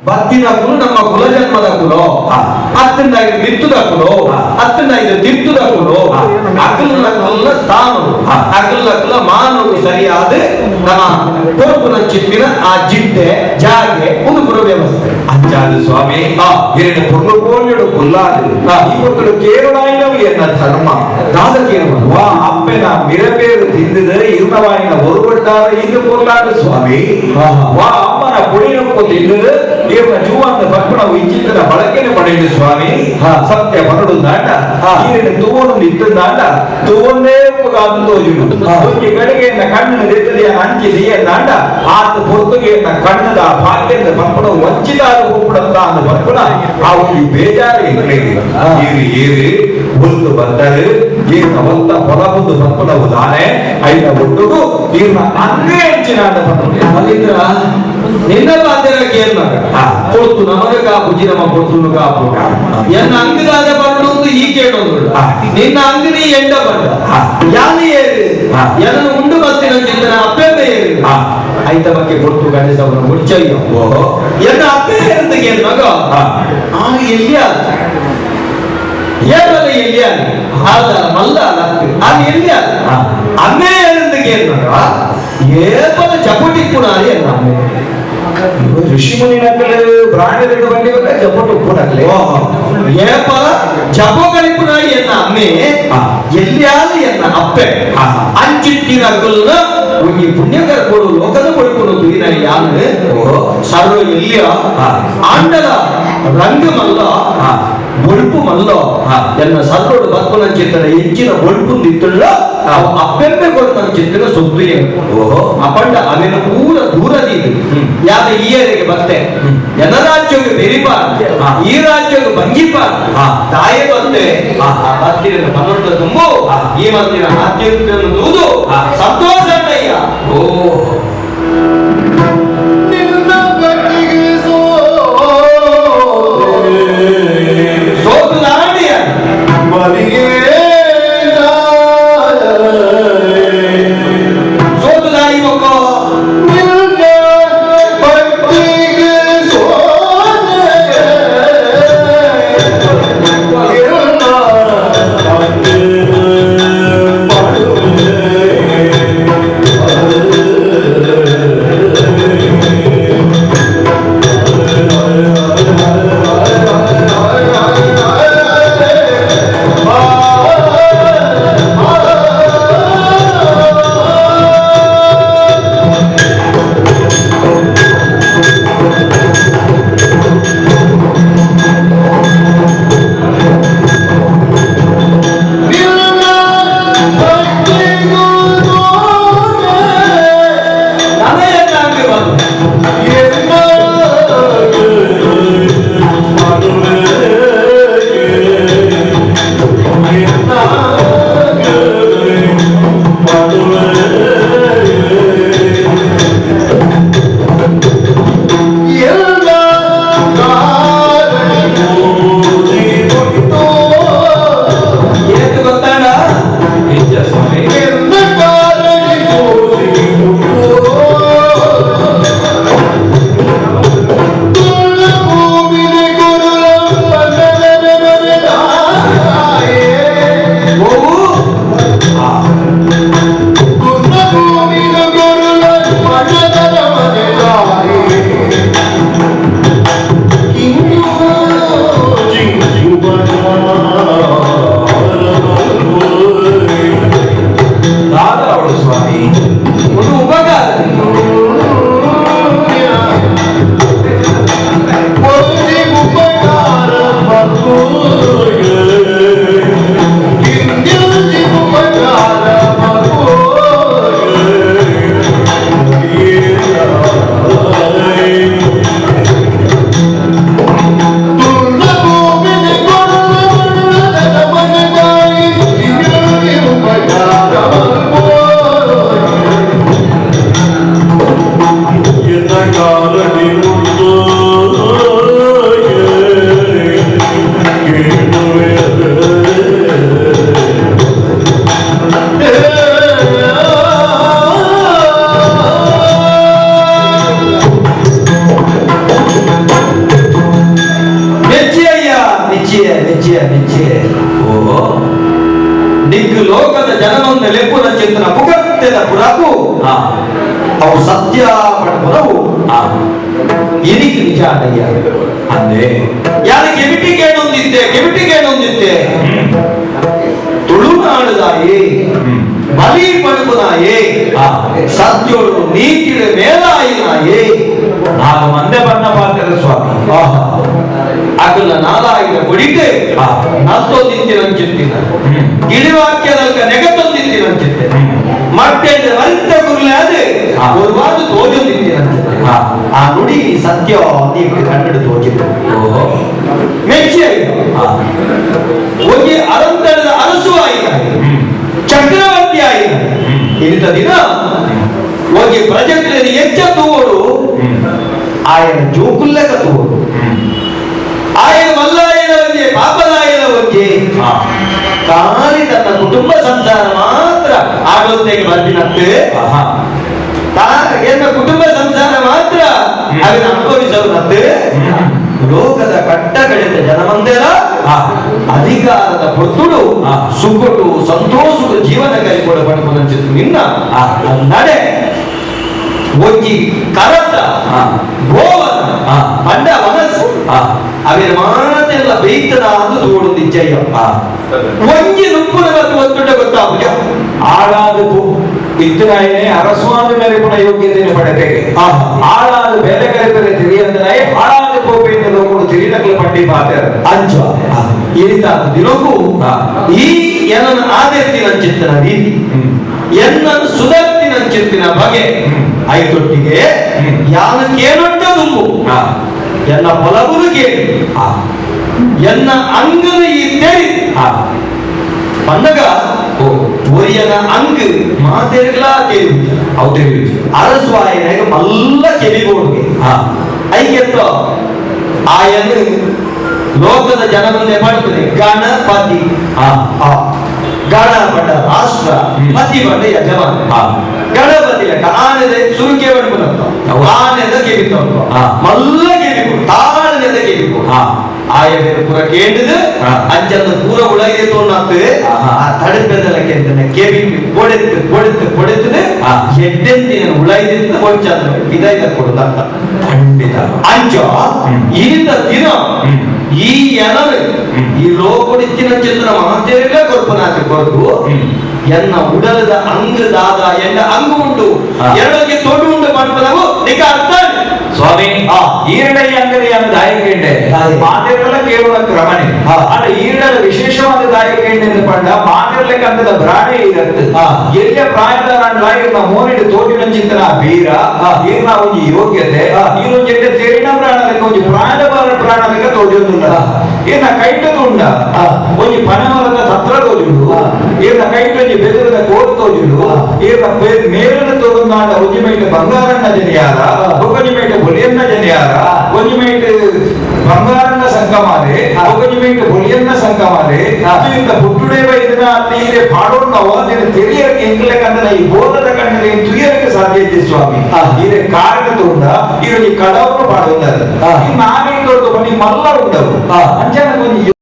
ಬತ್ತಿನಕ್ಕೂ ನಮ್ಮ ಕುಲಜನ್ಮದ ಕುಲೋ ಅತ್ತಂದ ಇದು ಬಿತ್ತುದ ಕುಲೋ ಅತ್ತಂದ ಇದು ತಿರ್ತುದ ಕುಲೋ ಅಕಲ್ನಕಲ್ಲ ಸ್ಥಾನ ಅಕಲ್ನಕಲ್ಲ ಮಾನವು ಸರಿಯಾದ ನಮ್ಮ ಕೊರಪುನ ಚಿಪ್ಪಿನ ಆ ಜಿಡ್ಡೆ ಜಾಗೆ ಒಂದು ಪುರ ವ್ಯವಸ್ಥೆ ಅಂಚಾದು ಸ್ವಾಮಿ ಎರಡು ಪುರ್ಲುಕೋಣಿಡು ಕುಲ್ಲಾದು ಇವತ್ತು ಕೇರಳಾಯಿನವು ಎನ್ನ ಧರ್ಮ ವಾ ಅಪ್ಪನ ಮಿರಬೇರು ತಿಂದಿದ ಇರುನವಾಯಿನ ಒರುವಟ್ಟಾರ ಇದು ಪುರ್ಲಾಡು ಸ್ವಾಮಿ ವಾ ಅಮ್ಮನ ಪುಳಿನಪ್ಪು ತಿಂದಿದ ಇವನ ಜೀವಂತ ಭಕ್ತನ ವಿಚಿತ್ರ ಬಳಕೆನ ಪಡೆಯುದು ಸ್ವಾಮಿ ಸತ್ಯ ಪರಡು ದಾಟ ಈರಿನ ತೂವನು ನಿಂತು ದಾಟ ತೂವನ್ನೇ ಕಾದು ತೋಜುಡು ಒಂದು ಕಡೆಗೆ ಕಣ್ಣಿನ ದೇಶದ ಹಂಚಿದೆಯ ದಾಟ ಆತ ಪೊರ್ತುಗೆ ಕಣ್ಣದ ಭಾಗ್ಯದ ಭಕ್ತನ ವಂಚಿತಾದ ಹೋಗ್ಬಿಡಂತ ಅಂದ ಭಕ್ತನ ಆ ಒಂದು ಬೇಜಾರು ಏರಿ ಒಂದು ಬಂದರೆ ಈರ್ನ ಒಂದ ಹೊಲಬಂದು ಭಕ್ತನ ಉದಾನೆ ಐನ ಒಟ್ಟುಗು ಈರ್ನ ಅಂಗೇ ಹೆಚ್ಚಿನ ಅಲ್ಲಿಂದ್ರ ನಿನ್ನ ಬಾಧ್ಯಕ್ಕೆ ಏನ್ ಮಗ ಕೊಡ್ತು ನಮಗೆ ಕಾಪುಜಿ ನಮ್ಮ ಕೊಡ್ತು ಕಾಪು ಎನ್ನ ಅಂಗದಾದ ಬಂದು ಈ ಕೇಳೋದು ನಿನ್ನ ಅಂಗಡಿ ಎಂಡ ಬಂದ ಯಾನಿ ಏರಿ ಎನ್ನು ಉಂಡು ಬತ್ತಿನ ಚಿಂತನ ಅಪ್ಪೆಂದ ಏರಿ ಐತ ಬಗ್ಗೆ ಕೊಡ್ತು ಗಣೇಶವನ ಮುಚ್ಚಯ್ಯ ಎನ್ನ ಅಪ್ಪೆ ಏರಂತಗೆ ಏನ್ ಮಗ ಆಗ ಎಲ್ಲಿ ಏವಲ್ಲ ಎಲ್ಲಿ ಆದ ಮಲ್ಲ ಅದು ಎಲ್ಲಿ ಅಮ್ಮೆ ಏರಂತಗೆ ಏನ್ ಮಗ ಏಪದ ಚಪಟಿ ಕೂಡ ಅಮ್ಮೆ ಋಷಿಮುನಿ ನಕಲು ಪ್ರಾಣಿಗಳು ಬಂದಿವಲ್ಲ ಜಪಟ್ಟು ಕೂಡಕ್ಲೆ ಏಪದ ಜಪಗಳಿಪುನಾಡಿ ಎನ್ನ ಅಮ್ಮೆ ಎಲ್ಲಿಯಾದ ಎನ್ನ ಅಪ್ಪೆ ಅಂಚಿಟ್ಟಿನ ಕುಲ್ಲ ಒಂದು ಪುಣ್ಯಕರ ಕೊಡು ಲೋಕದ ಕೊಡುಕೊಂಡು ತುಯಿನ ಯಾನು ಸರ್ವ ಎಲ್ಲಿಯ ಆಂಡಲ ರಂಗ ಮಲ್ಲ ಬೊಳ್ಪು ಮಲ್ಲ ಎನ್ನ ಸರ್ವೋಡು ಬಕ್ಕನ ಚಿತ್ರ ಹೆಚ್ಚಿನ ಬೊಳ್ಪು ನಿತ್ತುಳ್ಳ ಅಪ್ಪೆಂಪೆ ಕೊಡ್ತ ಚಿತ್ರ ಸೊತ್ತು ಅಪಂಡ ಅವೇನು ಪೂರ ದೂರದಿ ಯಾದ ಈ ಏರಿಗೆ ಬತ್ತೆ ಎನ್ನ ರಾಜ್ಯಕ್ಕೆ ಬೆರಿಪಾರ ಈ ರಾಜ್ಯಕ್ಕೆ ಭಂಗಿಪಾರ ತಾಯಿ ಬಂದೆ ಹತ್ತಿರ ಪನ್ನೊಂದು ತುಂಬು ಈ ಮಂದಿರ ಆದ್ಯತೆಯನ್ನು ದೂದು ಸಂತೋಷ ಅಣ್ಣಯ್ಯ ಸೋತು ನಾಡಿಯ ಸೋತು ನಾಯಿ ಮಕ್ಕೋ ಇಚ್ಛೆ ಓ ನಿಕ್ಕು ಲೋಕದ ಜನಮಂದ ಲೆಪ್ಪುನ ಚಿಂತನ ಪುಗತ್ತೆದ ಪುರಕು ಅವು ಸತ್ಯ ಪಡಪುರವು ಇದಕ್ಕೆ ನಿಜ ಅಯ್ಯ ಅಂದೆ ಯಾರು ಕೆವಿಟಿಗೇನೊಂದಿತ್ತೆ ತುಳುನಾಡುದಾಯಿ ಬಲಿ ಪಡುವುದಾಯೇ ಸತ್ಯೋಳು ನೀತಿಯ ಮೇಲಾಯಿನಾಯೇ ನಾನು ಮಂದೆ ಬಣ್ಣ ಪಾತ್ರ ಸ್ವಾಮಿ ಅಗಲ ನಾಲಾಯಿನ ಕೊಡಿತೆ ನತ್ತೊಂದಿತ್ತಿನಂಚಿತ್ತಿನ ಗಿಳಿವಾಕ್ಯದಲ್ಕ ನೆಗತೊಂದಿತ್ತಿನಂಚಿತ್ತೆ ಮತ್ತೆ ಅರಿತ ಗುರುಲೆ ಅದೇ ಒಂದು ವಾದ ತೋಜೊಂದಿತ್ತಿನಂಚಿತ್ತೆ ಆ ನುಡಿ ಸತ್ಯ ನೀಕ್ಕೆ ಕನ್ನಡ ತೋಜಿತ್ತು ಮೆಚ್ಚಿ ಹೋಗಿ ಅರಂತರದ ಅರಸು ಆಯಿತ ಚಕ್ರವರ್ತಿ ಆಯಿತ ಇಂಥ ದಿನ ಹೋಗಿ ಪ್ರಜೆಗಳಲ್ಲಿ ಎಚ್ಚೆತ್ತುವೋಡು ఆయన జోకుల్లక తోడు ఆయన మల్లాయన వచ్చే పాపలాయన వచ్చే కానీ తన కుటుంబ సంసారం మాత్ర ఆడొత్తేకి ಬರ್ಬಿನತ್ತೆ ತನ್ನ ಕುಟುಂಬ ಸಂಸಾರ ಮಾತ್ರ ಅದನ್ನು ಅನುಭವಿಸೋನತ್ತೆ ಲೋಕದ ಕಟ್ಟಕಡೆದ ಜನಮಂದಿರ ಅಧಿಕಾರದ ಪೊತ್ತುಡು ಸುಖಡು ಸಂತೋಷದ ಜೀವನ ಕೈಕೊಡ ಪಡ್ಕೊಂಡಂಚಿತ್ತು ನಿನ್ನ ನಡೆ ಒಂಜಿ ಕರತ ಗೋವನ ಪಂಡ ಮನಸ್ಸು ಅವೇನು ಮಾತೆಲ್ಲ ಬೇಯ್ತದ ಅಂತ ತೋಡು ನಿಶ್ಚಯ ಒಂಜಿ ನುಪ್ಪುನ ಮತ್ತು ಒತ್ತುಂಡ ಗೊತ್ತಾಗುja ಆಳಾದ ಇತ್ತನಾಯನೆ ಅರಸ್ವಾದ ಮೇಲೆ ಕೂಡ ಯೋಗ್ಯತೆಯನ್ನು ಪಡೆತೆಗೆ ಆಳಾದ ಬೇರೆ ಕರೆದರೆ ತಿಳಿಯಂದನಾಯ ಆಳಾದ ಕೋಪೆಯಿಂದ ಲೋಕರು ತಿಳಿನಕಲ ಪಟ್ಟಿ ಪಾತ್ರ ಅಂಚ ಇರಿತ ದಿನಕ್ಕೂ ಈ ಏನನ್ನು ಆದರ್ತಿನ ಚಿಂತನ ರೀತಿ ಎನ್ನನ್ನು ಸುಧರ್ತಿನ ಚಿಂತಿನ ಬಗೆ ಐತೊಟ್ಟಿಗೆ ಯಾನ ಕೇಳೊಟ್ಟ ದುಂಬು ಎನ್ನ ಹೊಲಗುರು ಕೇಳಿ ಎನ್ನ ಅಂಗನ ಈ ತೆರಿ ಪಂಡಗ ಒರಿಯನ ಅಂಗ ಮಾತೆರ್ಗಲ ಕೇಳಿ ಹೌದು ಅರಸ್ವಾಯನಾಗ ಮಲ್ಲ ಕೆಲಿಗೋಡ್ಗೆ ಐಗೆತ್ತ ಆಯನ ಲೋಕದ ಜನಮಂದೆ ಪಡ್ತದೆ ಗಣಪತಿ ಗಣಪಟ ರಾಷ್ಟ್ರ ಪತಿ ಬಂಡ ಯಜಮಾನ ಗಣಪತಿ ಆನೆದ ಸುರುಕೆ ಬಣ್ಣ ಆನೆದ ಗೆಬಿತ ಮಲ್ಲ ಗೆಬಿಕು ತಾಳನೆದ ಗೆಬಿಕು ಆಯ ಬೇರೆ ಪೂರ ಕೇಳಿದು ಅಂಚಂದ ಪೂರ ಉಳಗೆ ತೋಣಾತು ಆ ತಡಪೆದಲಕ್ಕೆ ಅಂತ ಕೆಬಿಪಿ ಕೊಡೆತು ಎಡ್ಡೆಂದಿನ ಉಳೈದಿಂದ ಕೊಡ್ಚಂದ ಇದಾಯ್ತ ಕೊಡುದಂತ ಖಂಡಿತ ಅಂಚ ಈತ ದಿನ ಈ ಎನರು ಈ ಲೋಕುಡಿತ್ತಿನ ಚಿತ್ರ ಮಹಾಂತೇರಿಗ ಕೊರ್ಪನಾತಿ ಕೊರಕು ಎನ್ನ ಉಡಲದ ಅಂಗದಾದ ಎನ್ನ ಅಂಗ ಉಂಟು ಎರಡಕ್ಕೆ ತೊಡು ಉಂಟು ಮಾಡ್ಕೊಳ್ಳವು ನಿಕ ಅರ್ಥ ಸ್ವಾಮಿ ಈರಡೈ ಅಂಗಡಿಯನ್ನು ದಾಯಕಂಡೆ ಮಾತೆರಲ್ಲ ಕೇವಲ ಕ್ರಮಣೆ ಆದ್ರೆ ಈರಡ ವಿಶೇಷವಾದ ದಾಯಕಂಡೆ ಎಂದು ಪಂಡ ಮಾತೆರಲೆ ಕಂದದ ಬ್ರಾಣೆ ಇರತ್ತೆ ಎಲ್ಲ ಪ್ರಾಯದ ಇರ್ನ ಮೋನಿಡು ತೋಟಿನ ಚಿಂತನ ಬೀರ ಇರ್ನ ಒಂಜಿ ಯೋಗ್ಯತೆ ಇನ್ನೊಂದು ಎಡ್ಡೆ ತೆರಿನ ಪ್ರಾಣಕ್ಕೆ ಒಂಜಿ ಪ್ರಾಯದ ಪ್ರಾಣಕ್ಕೆ ತೋಜೊಂದುಂಡ ಇರ್ನ ಕೈಟದುಂಡ ಒಂಜಿ ಪನಮರದ ತತ್ರ ತೋಜುಂಡು ಇರ್ನ ಕೈಟೊಂಜಿ ಬೆದರದ ಕೋಡು ತೋಜುಂಡು ಇರ್ನ ಮೇಲನ ತೋರುಂದಾಂಡ ಒಂಜಿ ಮೈಟ್ ಬಂಗಾರಣ್ಣ ಜನಿಯಾರ ಒಂಜಿ ಮೈಟ್ ಬೊಲಿಯನ್ನ ಜನಿಯಾರ ಒಂಜಿ ಮೈಟ್ ಬಂಗಾರಣ್ಣ ಸಂಕಮಾಲೆ ಒಂಜಿ ಮೈಟ್ ಬೊಲಿಯನ್ನ ಸಂಕಮಾಲೆ ಇಂದ ಪುಟ್ಟುಡೇವ ಇದನ್ನ ತೀರೆ ಪಾಡೋಣ್ಣವ ನಿನ್ನ ತೆರಿಯಕ್ಕೆ ಎಂಗ್ಲೆ ಕಂದನ ಈ ಬೋಧದ ಕಂಡನೆ ತುಯರಕ್ಕೆ ಸಾಧ್ಯ ಇದೆ ಸ್ವಾಮಿ ಇದೇ ಕಾರಣ ತೋಂಡ ಇರೋ ಈ ಕಡವನ್ನು ಪಾಡೋಣ ನಾನೇ ತೋರ್ದು ಬನ್ನಿ ಮಲ್ಲ ಉಂಡವು ಅಂಚನ